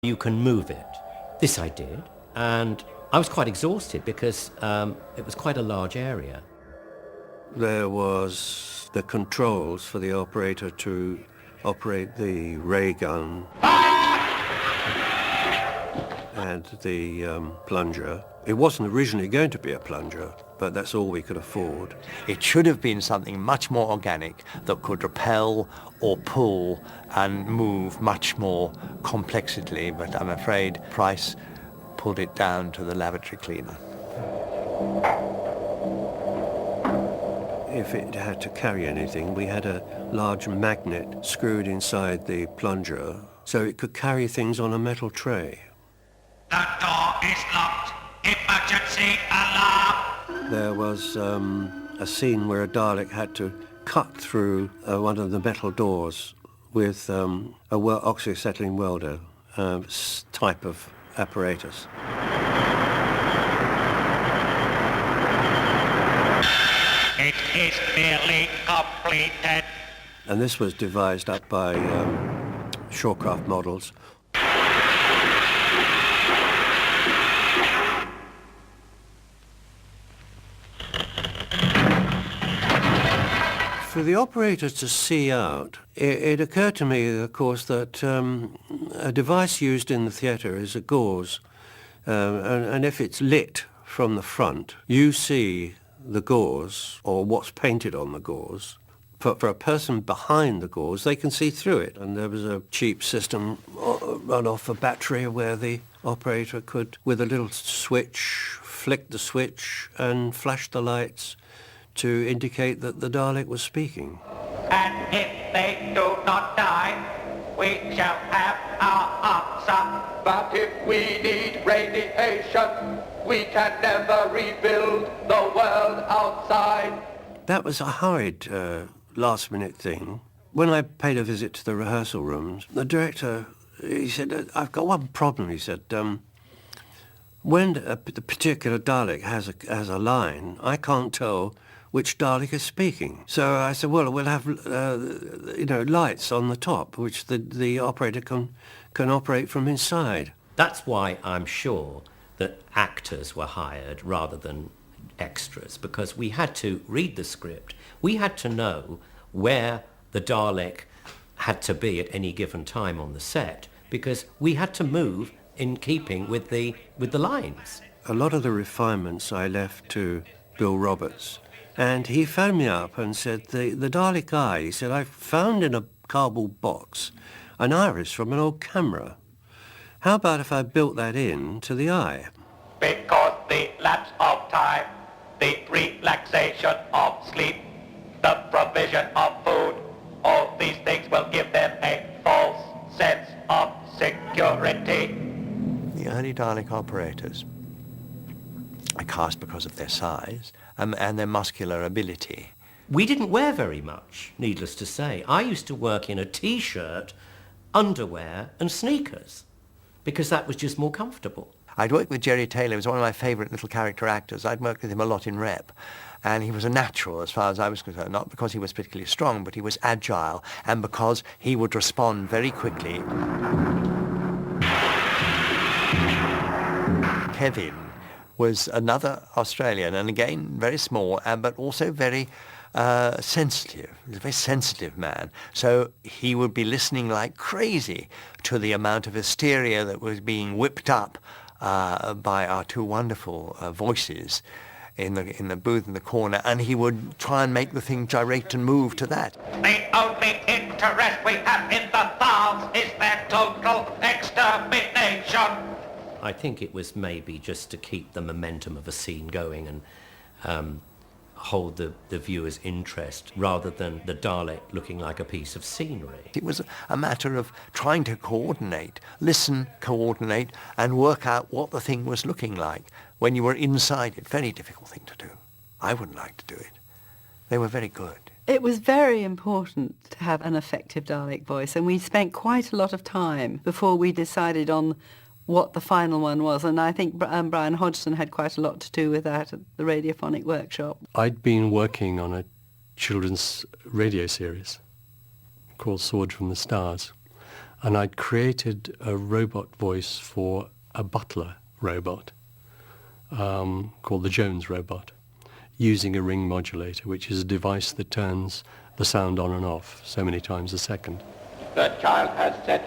You can move it. This I did, and I was quite exhausted because it was quite a large area. There was the controls for the operator to operate the ray gun and the plunger. It wasn't originally going to be a plunger, but that's all we could afford. It should have been something much more organic that could repel or pull and move much more complexly, but I'm afraid Price pulled it down to the lavatory cleaner. If it had to carry anything, we had a large magnet screwed inside the plunger so it could carry things on a metal tray. The door is locked. Emergency alarm! There was a scene where a Dalek had to cut through one of the metal doors with a oxyacetylene welder type of apparatus. It is nearly completed. And this was devised up by Shorecraft Models. For the operator to see out, it occurred to me, of course, that a device used in the theatre is a gauze, and if it's lit from the front, you see the gauze, or what's painted on the gauze. For a person behind the gauze, they can see through it. And there was a cheap system run off a battery where the operator could, with a little switch, flick the switch and flash the lights to indicate that the Dalek was speaking. And if they do not die, we shall have our answer. But if we need radiation, we can never rebuild the world outside. That was a hurried last-minute thing. When I paid a visit to the rehearsal rooms, the director, he said, I've got one problem, he said. When the particular Dalek has a line, I can't tell which Dalek is speaking. So I said, well, we'll have lights on the top, which the operator can operate from inside. That's why I'm sure that actors were hired rather than extras, because we had to read the script. We had to know where the Dalek had to be at any given time on the set, because we had to move in keeping with the lines. A lot of the refinements I left to Bill Roberts. And he phoned me up and said, the Dalek guy, he said, I found in a cardboard box an iris from an old camera. How about if I built that in to the eye? Because the lapse of time, the relaxation of sleep, the provision of food, all these things will give them a false sense of security. The early Dalek operators are cast because of their size and their muscular ability. We didn't wear very much, needless to say. I used to work in a T-shirt, underwear and sneakers, because that was just more comfortable. I'd worked with Jerry Taylor. He was one of my favourite little character actors. I'd worked with him a lot in Rep. And he was a natural as far as I was concerned, not because he was particularly strong, but he was agile, and because he would respond very quickly. Kevin was another Australian, and again, very small, but also very sensitive. He was a very sensitive man. So he would be listening like crazy to the amount of hysteria that was being whipped up by our two wonderful voices in the booth in the corner, and he would try and make the thing gyrate and move to that. The only interest we have in the Thals is their total extermination. I think it was maybe just to keep the momentum of a scene going and hold the viewer's interest rather than the Dalek looking like a piece of scenery. It was a matter of trying to coordinate, listen, coordinate, and work out what the thing was looking like when you were inside it. Very difficult thing to do. I wouldn't like to do it. They were very good. It was very important to have an effective Dalek voice, and we spent quite a lot of time before we decided on what the final one was, and I think Brian Hodgson had quite a lot to do with that at the radiophonic workshop. I'd been working on a children's radio series called Sword from the Stars, And I'd created a robot voice for a butler robot called the Jones robot, using a ring modulator, which is a device that turns the sound on and off so many times a second. The child has set